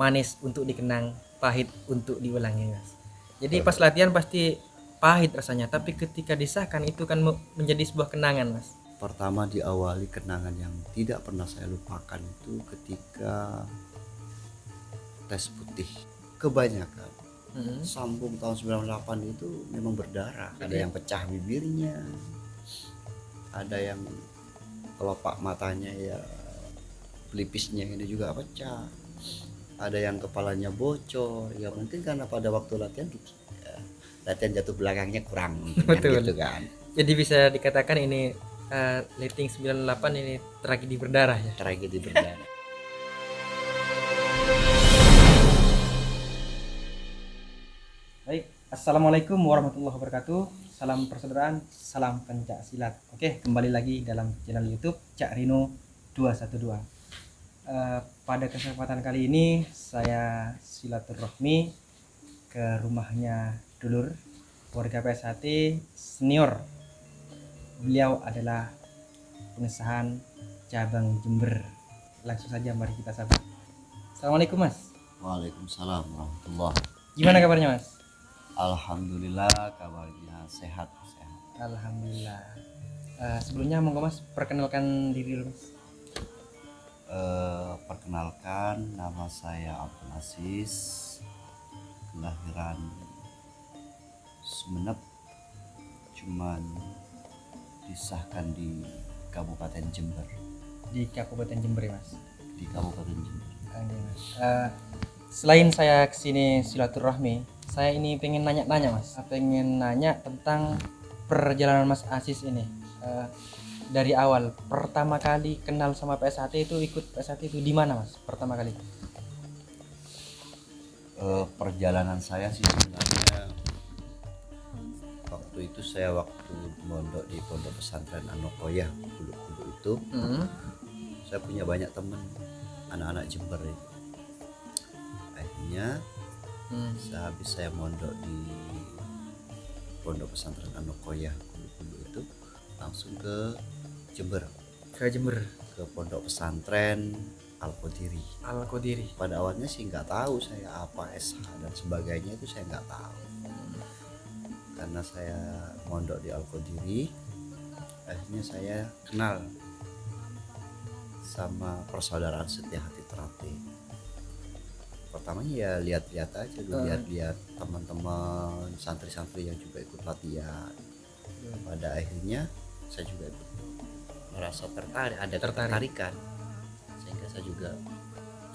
manis untuk dikenang, pahit untuk diulangi, Mas. Jadi pas latihan pasti pahit rasanya, tapi ketika disahkan itu kan menjadi sebuah kenangan, Mas. Pertama diawali kenangan yang tidak pernah saya lupakan itu ketika tes putih. Kebanyakan sambung tahun 98 itu memang berdarah. Ada yang pecah bibirnya, ada yang kelopak matanya ya pelipisnya ini juga pecah, ada yang kepalanya bocor. Ya mungkin karena pada waktu latihan latihan jatuh belakangnya kurang Betul. gitu kan. Jadi bisa dikatakan ini Liting 98 ini tragedi berdarah ya. Tragedi berdarah. Baik, assalamualaikum warahmatullahi wabarakatuh. Salam persaudaraan, salam pencak silat. Oke, kembali lagi dalam channel YouTube Cak Rino 212. Pada kesempatan kali ini saya silaturahmi ke rumahnya dulur warga PSHT senior. Beliau adalah pengesahan cabang Jember. Langsung saja mari kita sapa. Assalamualaikum Mas. Waalaikumsalam warahmatullahi. Gimana kabarnya Mas? Alhamdulillah kabarnya sehat. Alhamdulillah. Sebelumnya monggo Mas perkenalkan diri dulu Mas. Perkenalkan, nama saya Abdul Aziz, kelahiran Sumeneb, cuman disahkan di Kabupaten Jember. Di Kabupaten Jember ya Mas. Di Kabupaten Jember. Selain saya kesini silaturahmi, saya ini pengen nanya-nanya Mas. Pengen nanya tentang perjalanan Mas Aziz ini. Dari awal pertama kali kenal sama PSHT itu, ikut PSHT itu di mana Mas pertama kali? Perjalanan saya sih sebenarnya waktu itu waktu mondok di pondok pesantren Anokoyah dulu itu saya punya banyak teman anak-anak Jember itu. Akhirnya sehabis saya mondok di pondok pesantren Anokoyah dulu itu langsung ke Jember, ke pondok pesantren Al-Qodiri. Pada awalnya sih nggak tahu saya apa SH dan sebagainya, itu saya nggak tahu. Karena saya mondok di Al-Qodiri, akhirnya saya kenal sama persaudaraan Setia Hati Terapi. Pertamanya ya lihat-lihat aja dulu, lihat-lihat teman-teman santri-santri yang juga ikut latihan. Pada akhirnya saya juga ikut merasa tertarik, ada ketertarikan, sehingga saya juga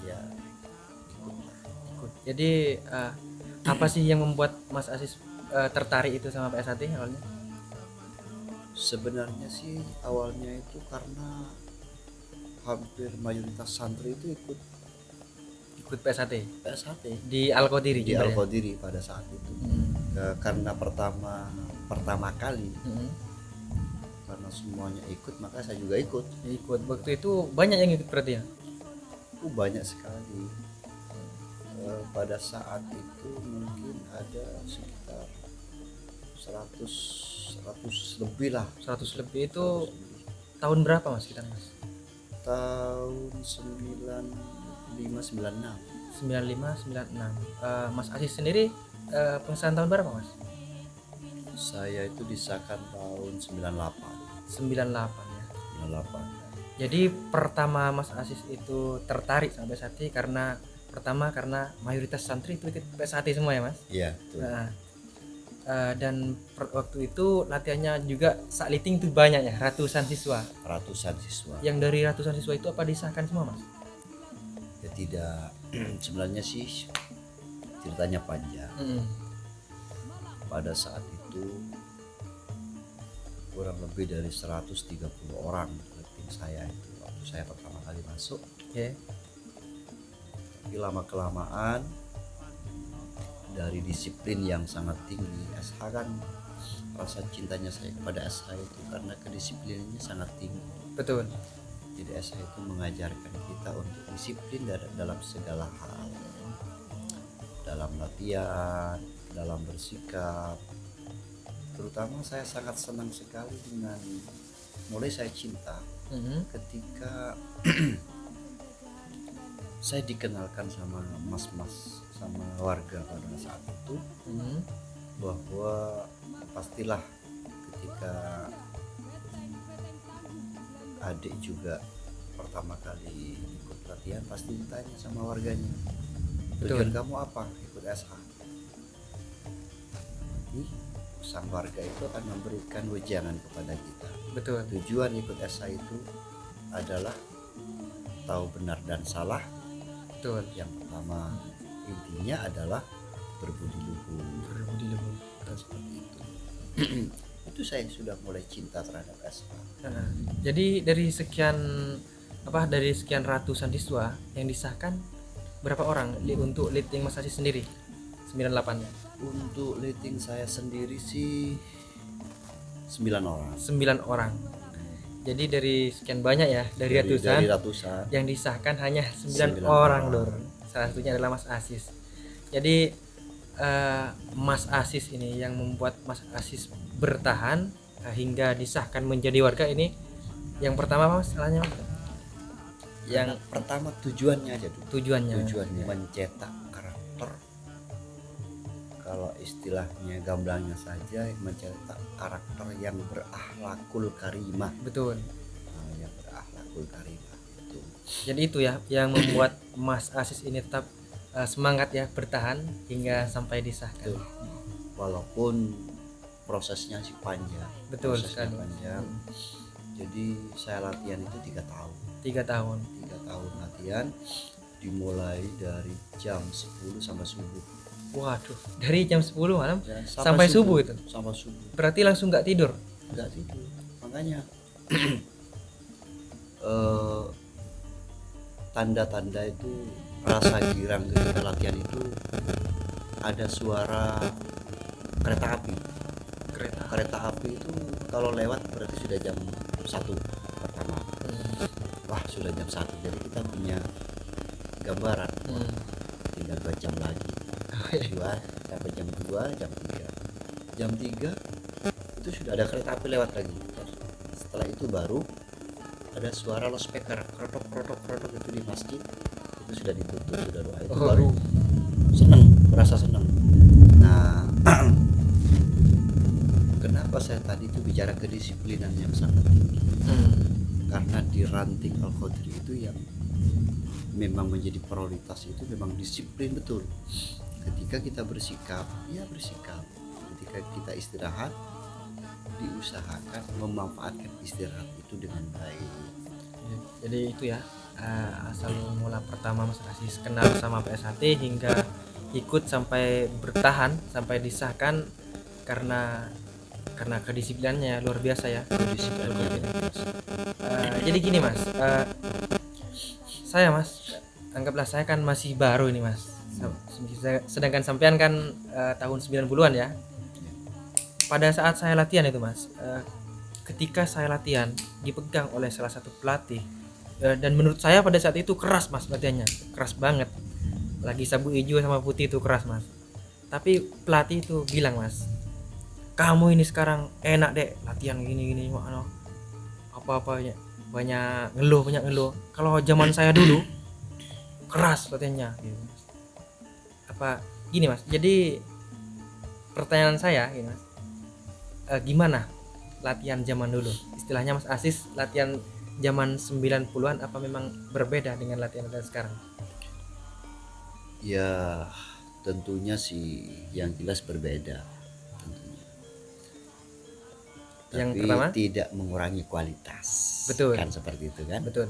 ya ikut. Jadi apa sih yang membuat Mas Aziz tertarik itu sama PSHT awalnya? Sebenarnya sih awalnya itu karena hampir mayoritas santri itu ikut PSHT di Al-Qodiri pada saat itu. Karena pertama kali karena semuanya ikut, maka saya juga ikut. Waktu itu banyak yang ikut berarti ya? Banyak sekali. Pada saat itu mungkin ada sekitar 100 lebih lah. 100 lebih itu 100 lebih. Tahun berapa Mas kita Mas? Tahun 95-96. Mas Aziz sendiri pengesahan tahun berapa Mas? Saya itu disahkan tahun 98 ya. 98. Jadi pertama Mas Aziz itu tertarik sama PSHT karena mayoritas santri itu ikut PSHT semua ya Mas? Iya betul. Dan waktu itu latihannya juga saat liting itu banyak ya, ratusan siswa. Yang dari ratusan siswa itu apa disahkan semua Mas? Ya tidak. Sebenarnya sih ceritanya panjang. Pada saat itu kurang lebih dari 130 orang liting saya itu waktu saya pertama kali masuk. Tapi lama-kelamaan dari disiplin yang sangat tinggi, SH kan rasa cintanya saya kepada SH itu karena kedisiplinannya sangat tinggi. Betul. Jadi SH itu mengajarkan kita untuk disiplin dalam segala hal, dalam latihan, dalam bersikap. Terutama saya sangat senang sekali dengan mulai saya cinta ketika saya dikenalkan sama mas-mas, sama warga pada saat itu, bahwa pastilah ketika adik juga pertama kali ikut latihan pasti ditanya sama warganya, tujuan kamu apa ikut SH. Nanti sang warga itu akan memberikan wejangan kepada kita. Betul. Tujuan ikut SH itu adalah tahu benar dan salah. Betul. Yang pertama intinya adalah berbudi luhur. Dan seperti itu. Itu saya sudah mulai cinta terhadap SH. Jadi dari sekian ratusan siswa yang disahkan, berapa orang untuk leading Mas Asis sendiri? 98 ya. Untuk leading saya sendiri sih 9 orang. 9 orang. Jadi dari sekian banyak ya, dari ratusan yang disahkan hanya 9 orang, Lur. Salah satunya adalah Mas Asis. Jadi Mas Asis ini yang membuat Mas Asis bertahan hingga disahkan menjadi warga ini. Yang pertama Mas, salahnya Mas? Yang pertama tujuannya aja dulu. Tujuannya mencetak karakter. Kalau istilahnya gamblangnya saja, mencetak karakter yang berakhlakul karimah. Betul. Yang berakhlakul karimah itu. Jadi itu ya yang membuat Mas Asis ini tetap semangat ya bertahan hingga sampai disahkan. Betul. Walaupun prosesnya sih panjang. Betul prosesnya sekali. Panjang. Jadi saya latihan itu 3 tahun. 3 tahun. 3 tahun latihan, dimulai dari jam 10 sampai subuh. Waduh, dari jam 10 malam Ya, sampai subuh itu. Sampai subuh. Berarti langsung nggak tidur? Nggak tidur. Makanya tanda-tanda itu rasa girang ketika latihan itu ada suara kereta api. Kereta api itu kalau lewat berarti sudah jam 1 pertama. Wah, sudah jam 1. Jadi kita punya gambaran. Tinggal 2 jam lagi. 2 sampai jam 2, jam 3. Jam 3 itu sudah ada kereta api lewat lagi. Setelah itu baru ada suara loudspeaker krotok itu di masjid. Itu sudah ditutup, sudah doa. Itu baru senang, merasa senang. Nah, kenapa saya tadi itu bicara kedisiplinan yang sangat tinggi? Karena di ranting Al-Qadri itu yang memang menjadi prioritas itu memang disiplin betul. Ketika kita bersikap, ya bersikap. Ketika kita istirahat, diusahakan memanfaatkan istirahat itu dengan baik. Jadi itu ya asal mula pertama Mas Asis kenal sama PSHT hingga ikut sampai bertahan sampai disahkan karena kedisiplinannya luar biasa ya. Jadi gini Mas, saya Mas, anggaplah saya kan masih baru ini Mas. Sedangkan sampean kan tahun 90-an ya. Pada saat saya latihan itu Mas, ketika saya latihan dipegang oleh salah satu pelatih, dan menurut saya pada saat itu keras Mas, latihannya keras banget. Lagi sabu hijau sama putih itu keras Mas. Tapi pelatih itu bilang Mas, kamu ini sekarang enak deh latihan gini apa banyak ngeluh. Kalau zaman saya dulu keras latihannya gitu. Apa gini Mas, jadi pertanyaan saya gini Mas, gimana latihan zaman dulu? Istilahnya Mas Asis latihan zaman 90-an apa memang berbeda dengan latihan sekarang? Ya tentunya sih yang jelas berbeda tentunya. Yang Tapi pertama tidak mengurangi kualitas. Betul. Kan seperti itu kan? Betul.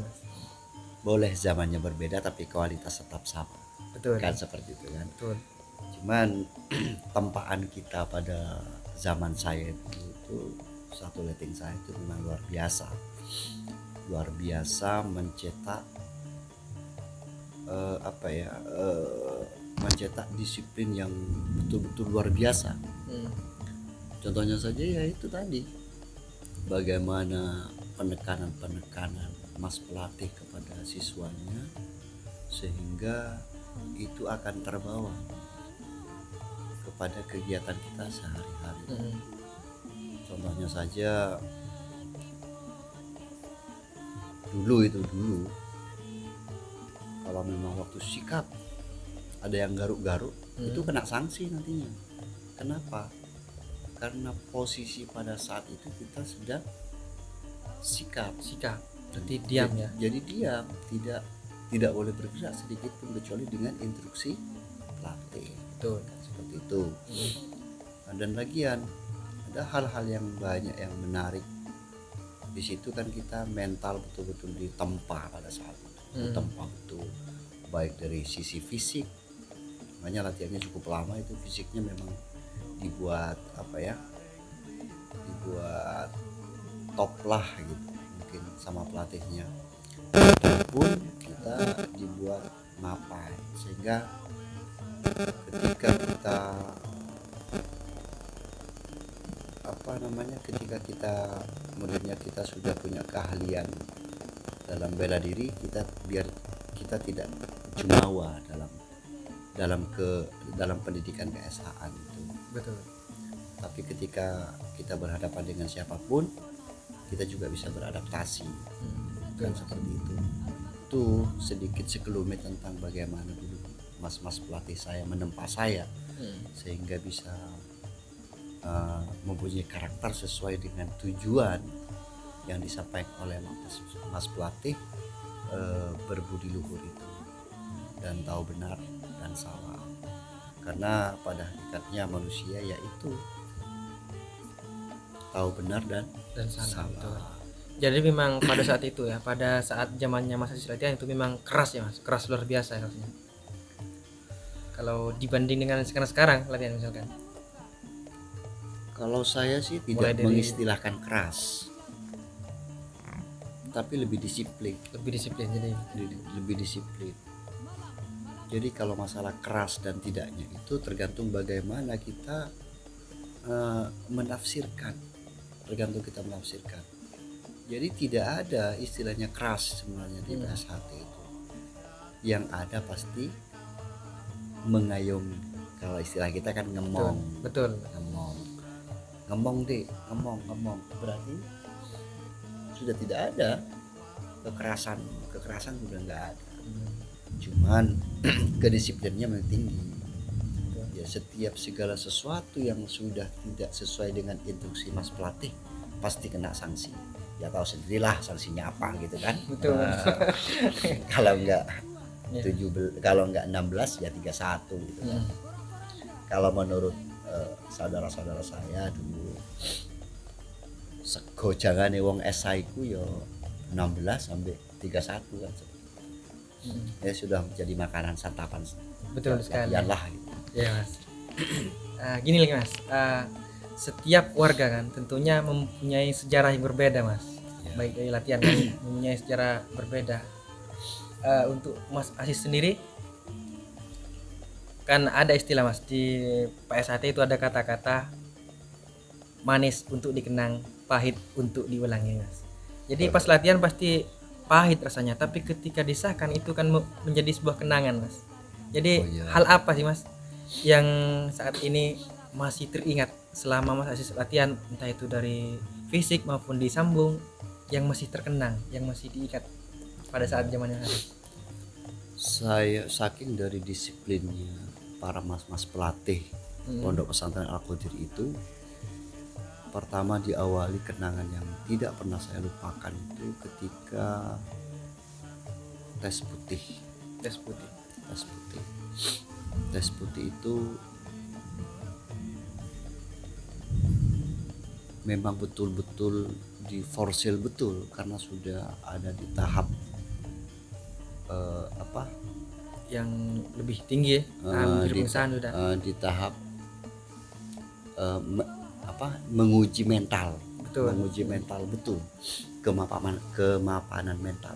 Boleh zamannya berbeda tapi kualitas tetap sama. Betul. Kan seperti itu kan? Betul. Cuman tempaan kita pada zaman saya itu satu letting saya itu memang luar biasa mencetak mencetak disiplin yang betul-betul luar biasa. Contohnya saja ya itu tadi, bagaimana penekanan mas pelatih kepada siswanya sehingga itu akan terbawa kepada kegiatan kita sehari-hari. Contohnya saja dulu kalau memang waktu sikap ada yang garuk-garuk, itu kena sanksi nantinya. Kenapa? Karena posisi pada saat itu kita sedang sikap, berarti diam ya. jadi diam, tidak boleh bergerak sedikit pun kecuali dengan instruksi pelatih. Betul. Seperti itu. Dan lagian ada hal-hal yang banyak yang menarik di situ kan, kita mental betul-betul ditempa pada saat itu. Ditempa betul, baik dari sisi fisik, makanya latihannya cukup lama itu. Fisiknya memang dibuat dibuat top lah gitu mungkin sama pelatihnya, ataupun kita dibuat mapan, sehingga ketika kita kemudiannya kita sudah punya keahlian dalam bela diri, biar kita tidak jumawa dalam pendidikan ke-SA-an itu. Betul. Tapi ketika kita berhadapan dengan siapapun, kita juga bisa beradaptasi. Kan seperti itu. Itu sedikit sekelumit tentang bagaimana dulu mas-mas pelatih saya menempa saya, sehingga bisa mempunyai karakter sesuai dengan tujuan yang disampaikan oleh mas pelatih, berbudi luhur itu dan tahu benar dan salah. Karena pada hakikatnya manusia yaitu tahu benar dan salah. Betul. Jadi memang pada saat itu ya, pada saat zamannya Mas Aziz latihan itu memang keras ya Mas, keras luar biasa ya rasanya. Kalau dibanding dengan sekarang latihan misalkan. Kalau saya sih tidak mengistilahkan keras, tapi lebih disiplin. Lebih disiplin. Jadi kalau masalah keras dan tidaknya itu tergantung bagaimana kita menafsirkan. Jadi tidak ada istilahnya keras sebenarnya di PSHT itu. Yang ada pasti mengayomi. Kalau istilah kita kan ngemong. Betul. Ngemong berarti sudah tidak ada kekerasan sudah nggak ada. Cuman kedisiplinnya memang tinggi ya. Setiap segala sesuatu yang sudah tidak sesuai dengan instruksi mas pelatih pasti kena sanksi. Ya tahu sendirilah sanksinya apa gitu kan. Betul. Kalau enggak 17, kalau enggak 16 ya 31 gitu kan. Kalau menurut saudara-saudara saya dulu, sego jangane wong SI ku yo 16 sampai 31 kan. Ya sudah menjadi makanan santapan. Betul sekali. Iyalah gitu. Ya Mas. Gini lagi Mas. Setiap warga kan tentunya mempunyai sejarah yang berbeda Mas. Ya. Baik dari latihan kan mempunyai sejarah berbeda. Untuk Mas Aziz sendiri kan ada istilah Mas, di PSHT itu ada kata-kata manis untuk dikenang, pahit untuk diulangi Mas. Jadi pas latihan pasti pahit rasanya, tapi ketika disahkan itu kan menjadi sebuah kenangan Mas. Jadi hal apa sih Mas yang saat ini masih teringat selama Mas Aziz latihan, entah itu dari fisik maupun di sambung, yang masih terkenang, yang masih diikat pada saat zamannya Aziz? Saya saking dari disiplinnya para mas-mas pelatih Pondok Pesantren Al-Qadir itu, pertama diawali kenangan yang tidak pernah saya lupakan itu ketika tes putih itu memang betul-betul diforsil betul, karena sudah ada di tahap yang lebih tinggi ya, di tahap menguji mental. Menguji mental betul, kemapanan mental.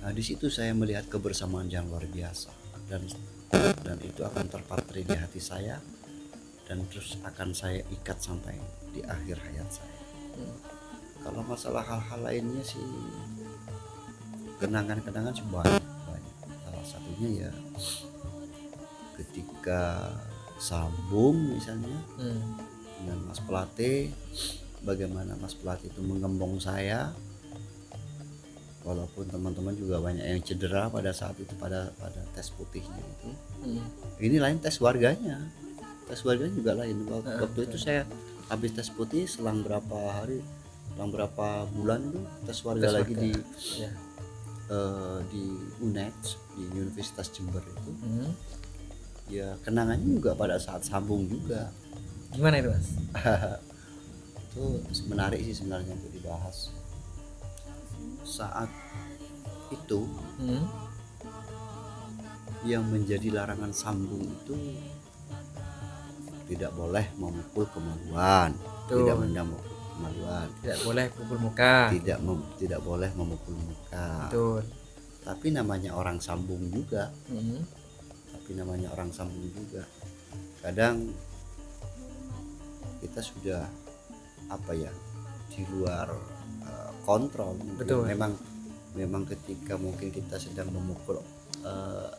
Nah, di situ saya melihat kebersamaan yang luar biasa, dan itu akan terpatri di hati saya dan terus akan saya ikat sampai di akhir hayat saya. Kalau masalah hal-hal lainnya sih, kenangan-kenangan sih banyak. Salah satunya ya ketika sambung misalnya dengan mas pelatih, bagaimana mas pelatih itu mengembong saya walaupun teman-teman juga banyak yang cedera pada saat itu, pada tes putihnya itu. Ini lain tes warganya juga lain. Waktu itu saya habis tes putih, selang berapa bulan itu tes warga lagi di di UNED, di Universitas Jember itu. Ya kenangannya juga pada saat sambung juga. Gimana itu Mas? Itu menarik sih sebenarnya untuk dibahas. Saat itu yang menjadi larangan sambung itu tidak boleh memukul kemaluan, tidak mendamuk kemaluan, tidak boleh pukul muka, tidak boleh memukul muka. Betul. Tapi namanya orang sambung juga. Kadang kita sudah di luar kontrol. Betul. Memang ketika mungkin kita sedang memukul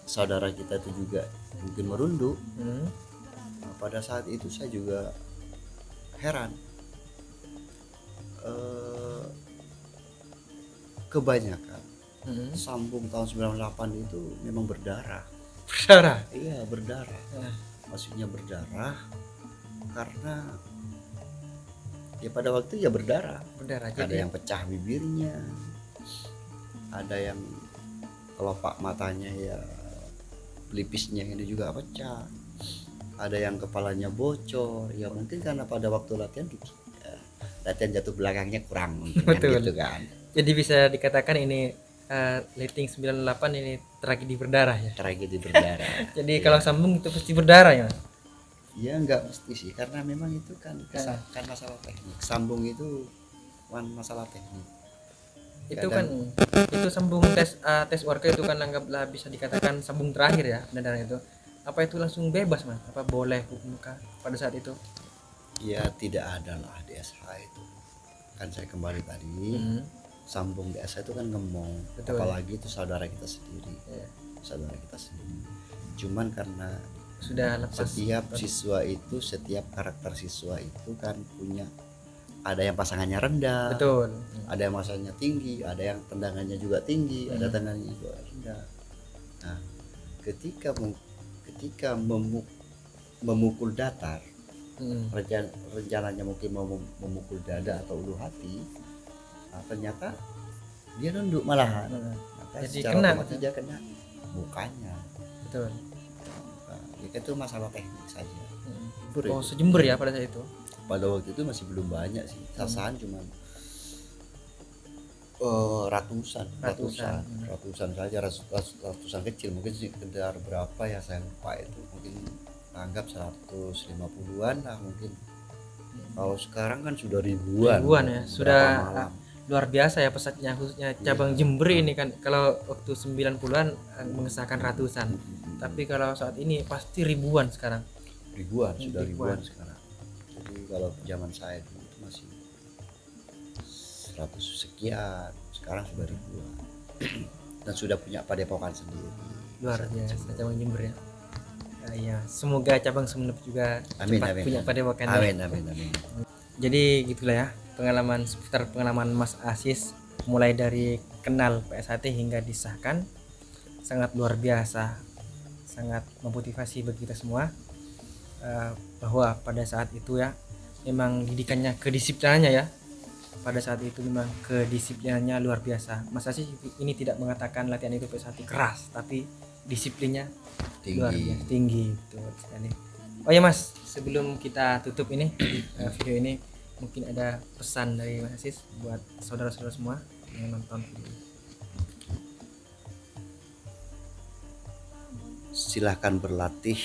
saudara kita itu juga mungkin merunduk. Pada saat itu saya juga heran, kebanyakan sambung tahun 98 itu memang berdarah. Iya, berdarah. Maksudnya berdarah karena ya pada waktu ya berdarah. Ada yang pecah bibirnya, ada yang kelopak matanya ya pelipisnya ini juga pecah, ada yang kepalanya bocor. Ya mungkin karena pada waktu latihan jatuh belakangnya kurang mungkin. Betul. Gitu kan. Jadi bisa dikatakan ini Lighting 98 ini tragedi berdarah ya. Jadi kalau sambung itu pasti berdarah ya. Ya enggak mesti sih, karena memang itu kan masalah teknik. Sambung itu masalah teknik. Itu kan itu sambung tes warga itu kan anggaplah bisa dikatakan sambung terakhir ya pendanaan itu. Apa itu langsung bebas Mas? Apa boleh pukul muka pada saat itu? Ya tidak ada lah di SH itu. Kan saya kembali tadi. Sambung di SH itu kan ngemong. Betul. Apalagi itu saudara kita sendiri. Cuman karena sudah lepas, setiap karakter siswa itu kan punya, ada yang pasangannya rendah, betul, ada yang pasangannya tinggi, ada yang tendangannya juga tinggi, ada tendangannya juga rendah. Nah, ketika memukul datar, rencananya mungkin mau memukul dada atau ulu hati, ternyata dia nunduk malahan. Jadi kena mukanya. Betul. Itu masalah teknik saja. Sejember ya pada saat itu. Pada waktu itu masih belum banyak sih, sasaran cuma ratusan saja, ratusan kecil, mungkin sekitar berapa ya saya lupa itu, mungkin anggap 150-an lah mungkin. Kalau sekarang kan sudah ribuan ya, sudah luar biasa ya pesatnya, khususnya cabang Jember ini kan. Kalau waktu 90-an mengesahkan ratusan, tapi kalau saat ini pasti ribuan sekarang. Sudah ribuan sekarang. Jadi kalau zaman saya dulu itu masih 100 sekian, sekarang sudah ribuan. Dan sudah punya padepokan sendiri. Luar biasa cabang Jember ya. Ya, semoga cabang Sumeneb juga cepat punya padepokan. Amin. Jadi gitulah ya, seputar pengalaman Mas Asis mulai dari kenal PSHT hingga disahkan, sangat luar biasa, sangat memotivasi bagi kita semua, bahwa pada saat itu ya memang didikannya, kedisiplinannya ya, pada saat itu memang kedisiplinannya luar biasa. Mas Asis ini tidak mengatakan latihan itu PSHT keras, tapi disiplinnya luar biasa tinggi, betul sekali. Oh ya Mas, sebelum kita tutup ini video ini, mungkin ada pesan dari Mas Asis buat saudara-saudara semua yang nonton video ini. Silahkan berlatih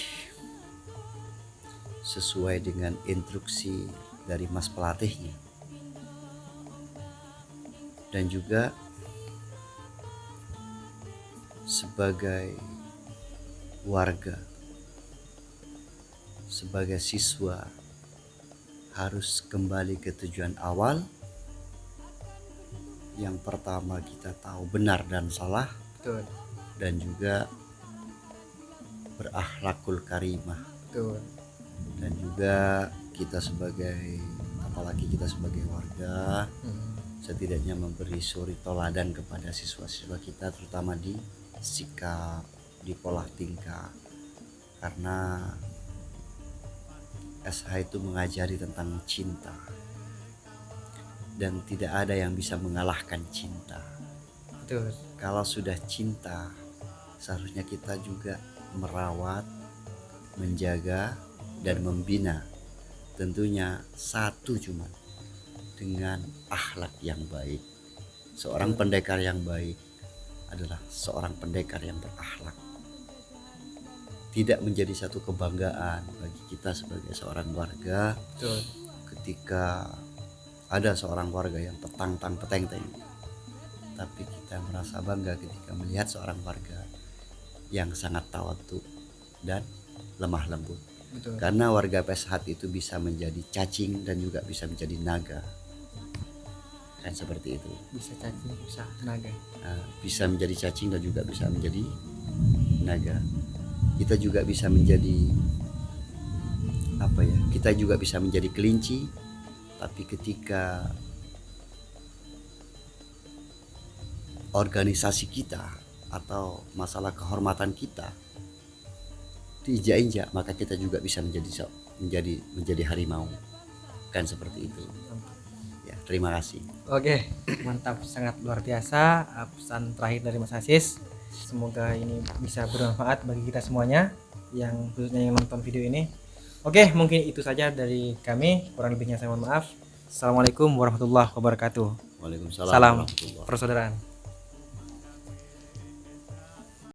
sesuai dengan instruksi dari Mas pelatihnya, dan juga sebagai warga, sebagai siswa, harus kembali ke tujuan awal. Yang pertama, kita tahu benar dan salah. Betul. Dan juga berakhlakul karimah. Betul. Dan juga kita sebagai, apalagi kita sebagai warga, setidaknya memberi suri toladan kepada siswa-siswa kita, terutama di sikap, di pola tingkah. Karena SH itu mengajari tentang cinta, dan tidak ada yang bisa mengalahkan cinta. Betul. Kalau sudah cinta, seharusnya kita juga merawat, menjaga, dan membina. Tentunya satu cuma dengan akhlak yang baik. Seorang pendekar yang baik adalah seorang pendekar yang berakhlak. Tidak menjadi satu kebanggaan bagi kita sebagai seorang warga. Betul. Ketika ada seorang warga yang petang-tang-peteng-teng, tapi kita merasa bangga ketika melihat seorang warga yang sangat tawadu dan lemah lembut. Betul. Karena warga Peshat itu bisa menjadi cacing dan juga bisa menjadi naga, kan seperti itu. Bisa cacing, bisa naga. Bisa menjadi cacing dan juga bisa menjadi naga. Kita juga bisa menjadi apa ya? Kita juga bisa menjadi kelinci, tapi ketika organisasi kita atau masalah kehormatan kita diinjak-injak, maka kita juga bisa menjadi harimau, kan seperti itu. Ya, terima kasih. Oke, mantap, sangat luar biasa pesan terakhir dari Mas Aziz. Semoga ini bisa bermanfaat bagi kita semuanya, yang khususnya yang nonton video ini. Oke, mungkin itu saja dari kami, kurang lebihnya saya mohon maaf. Assalamualaikum warahmatullahi wabarakatuh. Waalaikumsalam Salam warahmatullahi wabarakatuh. persaudaraan.